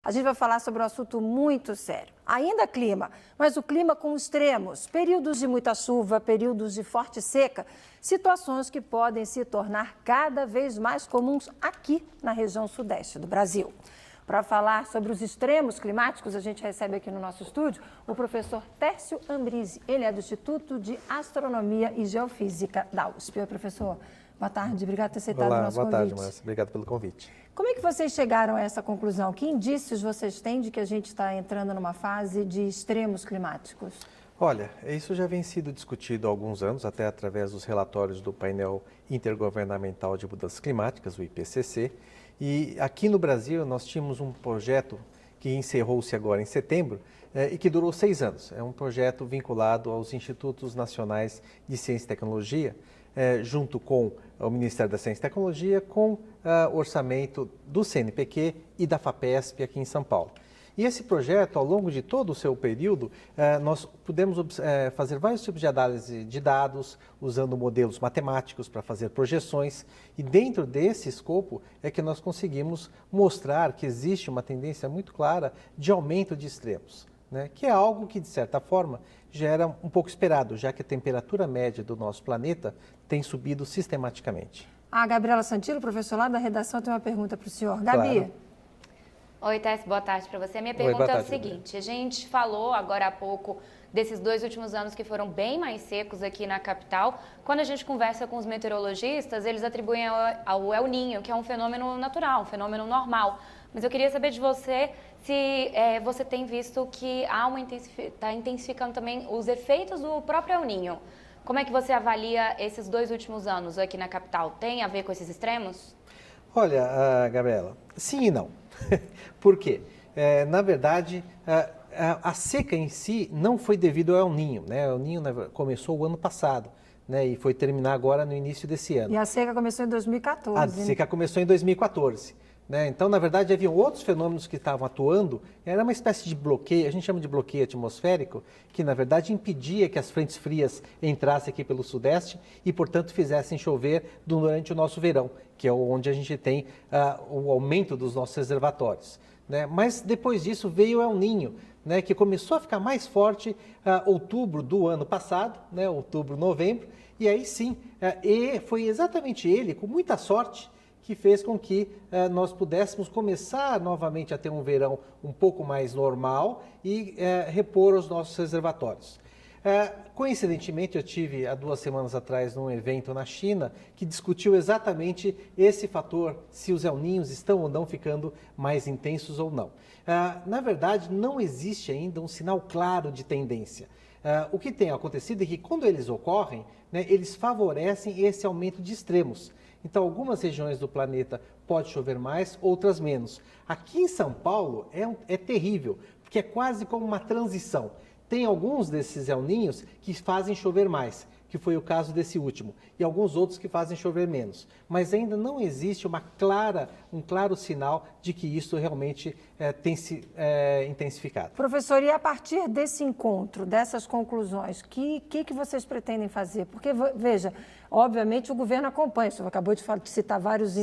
A gente vai falar sobre um assunto muito sério. Ainda clima, mas o clima com extremos, períodos de muita chuva, períodos de forte seca, situações que podem se tornar cada vez mais comuns aqui na região sudeste do Brasil. Para falar sobre os extremos climáticos, a gente recebe aqui no nosso estúdio o professor Tércio Ambrizzi. Ele é do Instituto de Astronomia e Geofísica da USP. Oi, professor. Boa tarde, obrigado por ter aceitado o nosso convite. Boa tarde, Márcia. Obrigado pelo convite. Como é que vocês chegaram a essa conclusão? Que indícios vocês têm de que a gente está entrando numa fase de extremos climáticos? Olha, isso já vem sido discutido há alguns anos, até através dos relatórios do Painel Intergovernamental de Mudanças Climáticas, o IPCC. E aqui no Brasil nós tínhamos um projeto que encerrou-se agora em setembro e que durou 6 anos. É um projeto vinculado aos Institutos Nacionais de Ciência e Tecnologia, junto com o Ministério da Ciência e Tecnologia, com o orçamento do CNPq e da FAPESP aqui em São Paulo. E esse projeto, ao longo de todo o seu período, nós pudemos fazer vários tipos de análise de dados, usando modelos matemáticos para fazer projeções. E dentro desse escopo é que nós conseguimos mostrar que existe uma tendência muito clara de aumento de extremos, né? Que é algo que, de certa forma, já era um pouco esperado, já que a temperatura média do nosso planeta tem subido sistematicamente. A Gabriela Santillo, professor lá da redação, tem uma pergunta para o senhor. Gabi. Claro. Oi, Tess, boa tarde para você. A minha pergunta é o seguinte, a gente falou agora há pouco desses 2 últimos anos que foram bem mais secos aqui na capital. Quando a gente conversa com os meteorologistas, eles atribuem ao El Niño, que é um fenômeno natural, um fenômeno normal. Mas eu queria saber de você se você tem visto que está intensificando também os efeitos do próprio El Niño. Como é que você avalia esses 2 últimos anos aqui na capital? Tem a ver com esses extremos? Olha, Gabriela, sim e não. Por quê? Na verdade, a seca em si não foi devido ao El Niño, né? O El Niño começou o ano passado, né? E foi terminar agora no início desse ano. E a seca começou em 2014. A seca começou em 2014. Né? Então, na verdade, haviam outros fenômenos que estavam atuando. Era uma espécie de bloqueio, a gente chama de bloqueio atmosférico, que na verdade impedia que as frentes frias entrassem aqui pelo sudeste e, portanto, fizessem chover durante o nosso verão, que é onde a gente tem o aumento dos nossos reservatórios. Né? Mas depois disso veio o El Niño, né, que começou a ficar mais forte outubro do ano passado, né, outubro, novembro, e aí sim, e foi exatamente ele, com muita sorte, que fez com que nós pudéssemos começar novamente a ter um verão um pouco mais normal e repor os nossos reservatórios. Coincidentemente, eu tive há 2 semanas atrás num evento na China que discutiu exatamente esse fator, se os El Niños estão ou não ficando mais intensos ou não. Na verdade, não existe ainda um sinal claro de tendência. O que tem acontecido é que quando eles ocorrem, né, eles favorecem esse aumento de extremos. Então, algumas regiões do planeta pode chover mais, outras menos. Aqui em São Paulo é terrível, porque é quase como uma transição. Tem alguns desses El Niños que fazem chover mais, que foi o caso desse último, e alguns outros que fazem chover menos. Mas ainda não existe um claro sinal de que isso realmente tem se intensificado. Professor, e a partir desse encontro, dessas conclusões, o que vocês pretendem fazer? Porque, veja, obviamente o governo acompanha, o senhor acabou de citar várias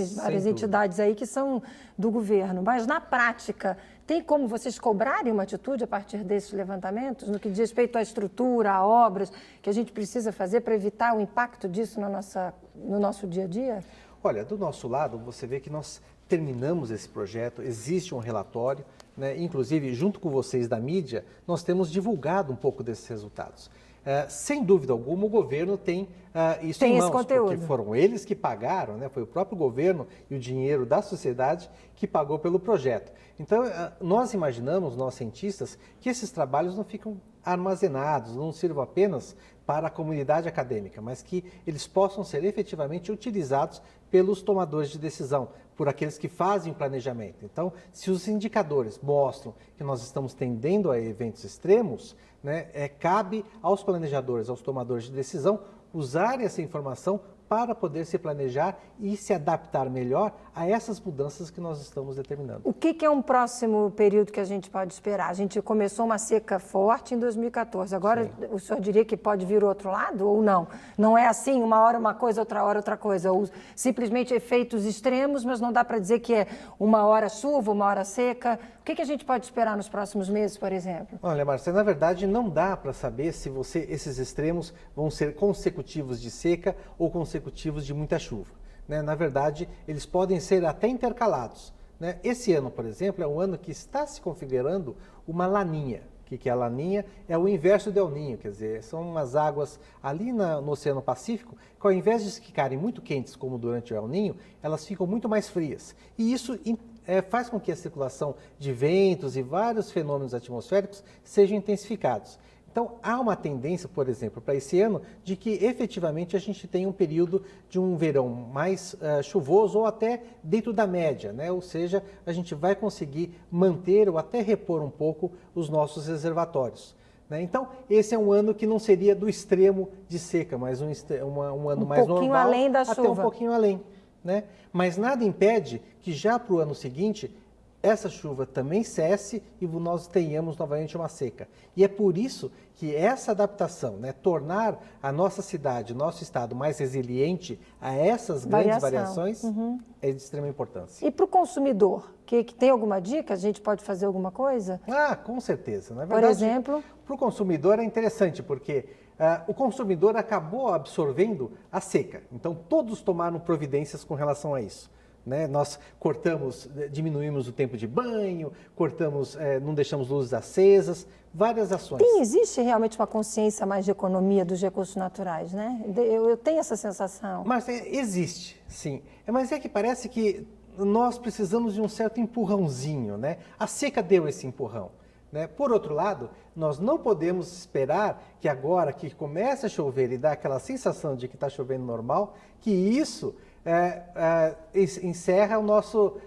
entidades aí que são do governo, mas na prática, tem como vocês cobrarem uma atitude a partir desses levantamentos, no que diz respeito à estrutura, a obras, que a gente precisa fazer para evitar o impacto disso no nosso dia a dia? Olha, do nosso lado, você vê que nós terminamos esse projeto, existe um relatório, né? Inclusive, junto com vocês da mídia, nós temos divulgado um pouco desses resultados. Sem dúvida alguma, o governo tem isso em mãos, porque foram eles que pagaram, né? Foi o próprio governo e o dinheiro da sociedade que pagou pelo projeto. Então, nós imaginamos, nós cientistas, que esses trabalhos não ficam armazenados, não sirvam apenas para a comunidade acadêmica, mas que eles possam ser efetivamente utilizados pelos tomadores de decisão, por aqueles que fazem o planejamento. Então, se os indicadores mostram que nós estamos tendendo a eventos extremos, né, cabe aos planejadores, aos tomadores de decisão, usarem essa informação para poder se planejar e se adaptar melhor a essas mudanças que nós estamos determinando. O que é um próximo período que a gente pode esperar? A gente começou uma seca forte em 2014, agora o senhor diria que pode vir o outro lado ou não? Não é assim, uma hora uma coisa, outra hora outra coisa, ou simplesmente efeitos extremos, mas não dá para dizer que é uma hora chuva, uma hora seca. O que a gente pode esperar nos próximos meses, por exemplo? Olha, Marcela, na verdade não dá para saber se esses extremos vão ser consecutivos de seca ou consecutivos de muita chuva, né? Na verdade, eles podem ser até intercalados, né? Esse ano, por exemplo, é um ano que está se configurando uma laninha. O que é a laninha? É o inverso do El Niño, quer dizer, são umas águas ali no Oceano Pacífico que, ao invés de ficarem muito quentes, como durante o El Niño, elas ficam muito mais frias. E isso faz com que a circulação de ventos e vários fenômenos atmosféricos sejam intensificados. Então, há uma tendência, por exemplo, para esse ano, de que efetivamente a gente tem um período de um verão mais chuvoso ou até dentro da média, né? Ou seja, a gente vai conseguir manter ou até repor um pouco os nossos reservatórios, né? Então, esse é um ano que não seria do extremo de seca, mas um ano mais normal, um pouquinho além da chuva. Até um pouquinho além, né? Mas nada impede que já para o ano seguinte essa chuva também cesse e nós tenhamos novamente uma seca. E é por isso que essa adaptação, né, tornar a nossa cidade, nosso estado mais resiliente a essas grandes variações, é de extrema importância. E para o consumidor, que tem alguma dica? A gente pode fazer alguma coisa? Ah, com certeza. Na verdade, por exemplo? Para o consumidor é interessante, porque o consumidor acabou absorvendo a seca. Então, todos tomaram providências com relação a isso, né? Nós diminuímos o tempo de banho, não deixamos luzes acesas, várias ações. Existe realmente uma consciência mais de economia dos recursos naturais, né? Eu tenho essa sensação. Mas existe, sim. Mas é que parece que nós precisamos de um certo empurrãozinho, né? A seca deu esse empurrão, né? Por outro lado, nós não podemos esperar que agora que começa a chover e dá aquela sensação de que está chovendo normal, que isso encerra o nosso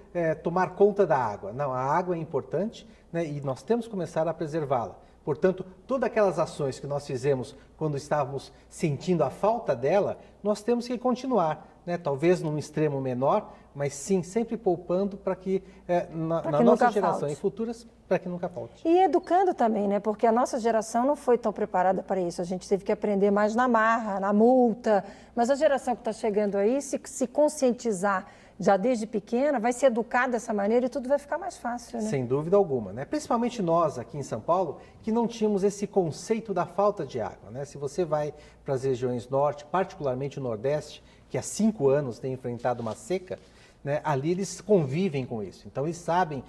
tomar conta da água. Não, a água é importante, né, e nós temos que começar a preservá-la. Portanto, todas aquelas ações que nós fizemos quando estávamos sentindo a falta dela, nós temos que continuar, né, talvez num extremo menor, mas sim sempre poupando para que na nossa geração e futuras, para que nunca falte. E educando também, né? Porque a nossa geração não foi tão preparada para isso. A gente teve que aprender mais na marra, na multa. Mas a geração que está chegando aí, se conscientizar já desde pequena, vai se educar dessa maneira e tudo vai ficar mais fácil, né? Sem dúvida alguma, né? Principalmente nós aqui em São Paulo, que não tínhamos esse conceito da falta de água, né? Se você vai para as regiões norte, particularmente o Nordeste, que há 5 anos tem enfrentado uma seca, né? Ali eles convivem com isso. Então eles sabem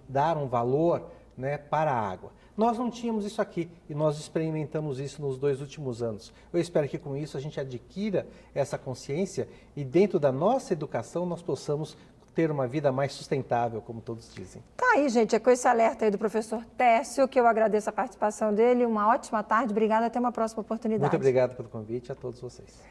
dar um valor, né, para a água. Nós não tínhamos isso aqui e nós experimentamos isso nos 2 últimos anos. Eu espero que com isso a gente adquira essa consciência e dentro da nossa educação nós possamos ter uma vida mais sustentável, como todos dizem. Tá aí, gente, é com esse alerta aí do professor Tércio que eu agradeço a participação dele. Uma ótima tarde, obrigada, até uma próxima oportunidade. Muito obrigado pelo convite a todos vocês.